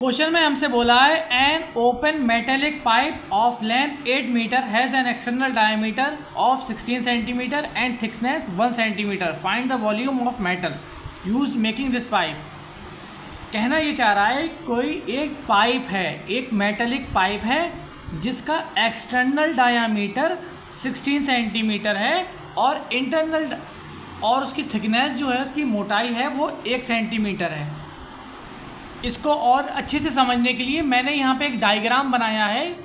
Question में हमसे बोला है an open metallic pipe of length 8 metre has an external diameter of 16 centimetre and thickness 1 centimetre find the volume of metal used making this pipe. कहना ये चाह रहा है कोई एक पाइप है, एक मेटेलिक पाइप है जिसका एक्सटर्नल डायमीटर 16 सेंटीमीटर है और इंटरनल और उसकी थिकनेस जो है, उसकी मोटाई है वो 1 सेंटीमीटर है। इसको और अच्छे से समझने के लिए मैंने यहाँ पे एक डायग्राम बनाया है।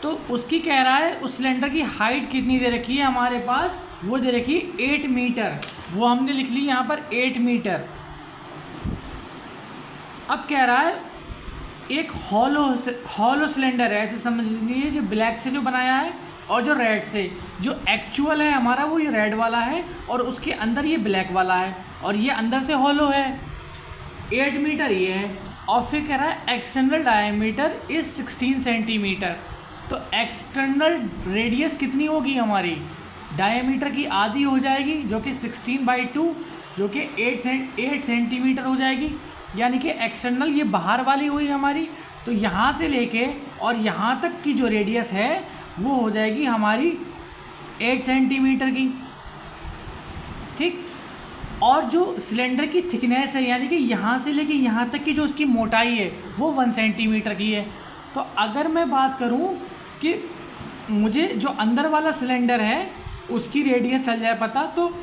तो उसकी कह रहा है उस सिलेंडर की हाइट कितनी दे रखी है हमारे पास, वो दे रखी 8 मीटर, वो हमने लिख ली यहाँ पर 8 मीटर। अब कह रहा है एक हॉलो सिलेंडर है, ऐसे समझ लीजिए, जो ब्लैक से जो बनाया है और जो रेड से, जो एक्चुअल है हमारा वो ये रेड वाला है और उसके अंदर ये ब्लैक वाला है और ये अंदर से हॉलो है। 8 मीटर ये है और फिर कह रहा है एक्सटर्नल डायमीटर इज 16 सेंटीमीटर। तो एक्सटर्नल रेडियस कितनी होगी हमारी, डायमीटर की आधी हो जाएगी जो कि 16/2 जो कि 8 सेंटीमीटर हो जाएगी। यानी कि एक्सटर्नल ये बाहर वाली हुई हमारी, तो यहाँ से लेके और यहाँ तक की जो रेडियस है वो हो जाएगी हमारी 8 सेंटीमीटर की, ठीक। और जो सिलेंडर की थिकनेस है यानी कि यहाँ से लेके यहाँ तक की जो उसकी मोटाई है वो 1 सेंटीमीटर की है। तो अगर मैं बात करूँ कि मुझे जो अंदर वाला सिलेंडर है उसकी रेडियस चल जाए पता, तो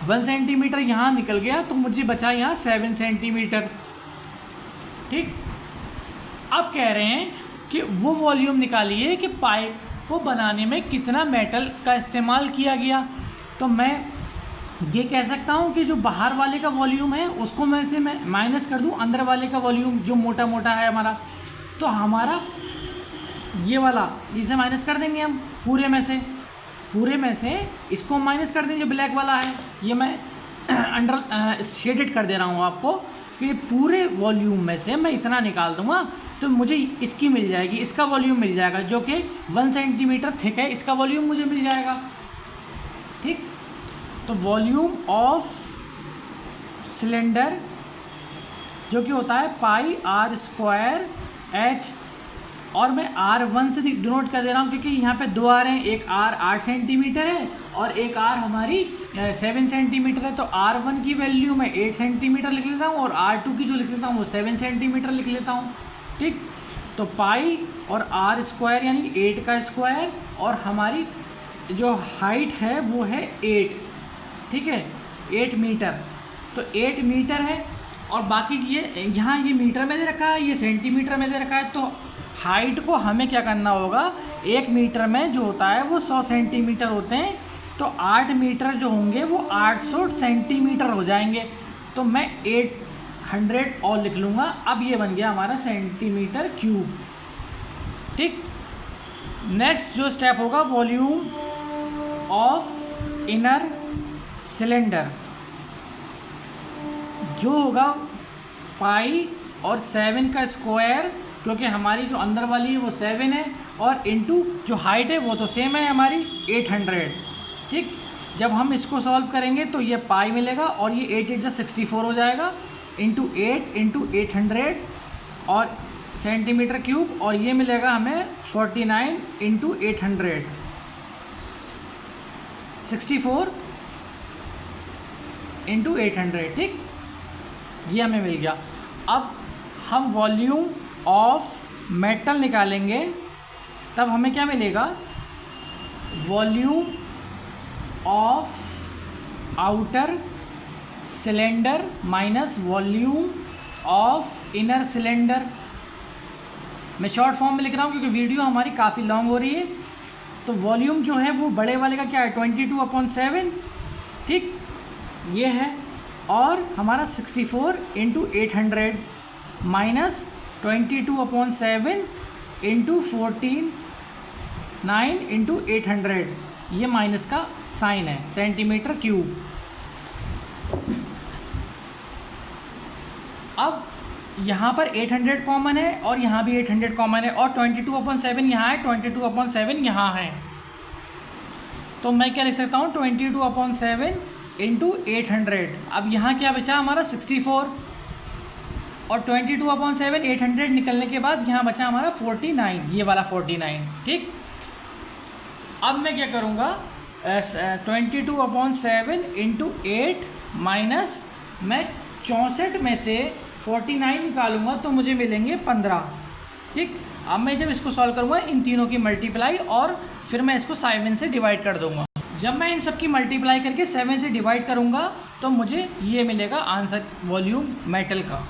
1 सेंटीमीटर यहाँ निकल गया तो मुझे बचा यहाँ 7 सेंटीमीटर, ठीक। अब कह रहे हैं कि वो वॉल्यूम निकालिए कि पाइप को बनाने में कितना मेटल का इस्तेमाल किया गया। तो मैं ये कह सकता हूँ कि जो बाहर वाले का वॉल्यूम है उसको मैं माइनस कर दूँ, अंदर वाले का वॉल्यूम जो मोटा मोटा है हमारा, तो हमारा ये वाला इसे माइनस कर देंगे हम पूरे में से इसको माइनस कर देंगे। जो ब्लैक वाला है ये मैं अंडर शेडेड कर दे रहा हूँ आपको कि पूरे वॉल्यूम में से मैं इतना निकाल दूँगा तो मुझे इसकी मिल जाएगी, इसका वॉल्यूम मिल जाएगा जो कि 1 सेंटीमीटर थिक है, इसका वॉल्यूम मुझे मिल जाएगा, ठीक। तो वॉल्यूम ऑफ सिलेंडर जो कि होता है पाई r² h, और मैं r1 से डिनोट कर दे रहा हूँ क्योंकि यहाँ पे 2 r हैं, एक r 8 सेंटीमीटर है और एक r हमारी 7 सेंटीमीटर है। तो r1 की वैल्यू मैं 8 सेंटीमीटर लिख लेता हूँ और r2 की जो लिख लेता हूँ वो 7 सेंटीमीटर लिख लेता हूँ, ठीक। तो पाई और r² यानी 8 का स्क्वायर और हमारी जो हाइट है वो है 8, ठीक है, 8 मीटर। तो 8 मीटर है और बाकी ये यहाँ ये मीटर में दे रखा है, ये सेंटीमीटर में दे रखा है। तो हाइट को हमें क्या करना होगा, 1 मीटर में जो होता है वो 100 सेंटीमीटर होते हैं, तो 8 मीटर जो होंगे वो 800 सेंटीमीटर हो जाएंगे। तो मैं 800 और लिख लूँगा। अब ये बन गया हमारा सेंटीमीटर क्यूब, ठीक। नेक्स्ट जो स्टेप होगा वॉल्यूम ऑफ इनर सिलेंडर, जो होगा पाई और 7 का स्क्वायर, क्योंकि हमारी जो अंदर वाली है वो 7 है और इनटू जो हाइट है वो तो सेम है हमारी 800, ठीक। जब हम इसको सॉल्व करेंगे तो ये पाई मिलेगा और ये 8 8 64 हो जाएगा, इंटू 8 इंटू 800 और सेंटीमीटर क्यूब, और ये मिलेगा हमें 49 इंटू 800 64 इंटू 800, ठीक। ये हमें मिल गया। अब हम वॉल्यूम ऑफ मेटल निकालेंगे, तब हमें क्या मिलेगा, volume of outer cylinder minus volume of inner cylinder. मैं शॉर्ट फॉर्म में लिख रहा हूँ क्योंकि वीडियो हमारी काफ़ी लॉन्ग हो रही है। तो वॉल्यूम जो है वो बड़े वाले का क्या है 22/7, ठीक, ये है, और हमारा 64 इंटू 800 माइनस 22/7 इंटू 49 इंटू 800, ये माइनस का साइन है, सेंटीमीटर क्यूब। अब यहाँ पर 800 कॉमन है और यहाँ भी 800 कॉमन है और 22/7 यहाँ है, 22/7 यहाँ है। तो मैं क्या लिख सकता हूँ 22/7 इंटू 800। अब यहाँ क्या बचा हमारा 64, और 22/7 800 निकलने के बाद यहाँ बचा हमारा 49, ये वाला 49। ठीक, अब मैं क्या करूँगा, 22/7 इंटू 8 माइनस मैं 64 में से 49 निकालूंगा तो मुझे मिलेंगे 15। ठीक, अब मैं जब इसको सॉल्व करूँगा इन तीनों की मल्टीप्लाई और फिर मैं इसको 7 से डिवाइड कर दूंगा। जब मैं इन सब की मल्टीप्लाई करके 7 से डिवाइड करूँगा तो मुझे ये मिलेगा आंसर वॉल्यूम मेटल का।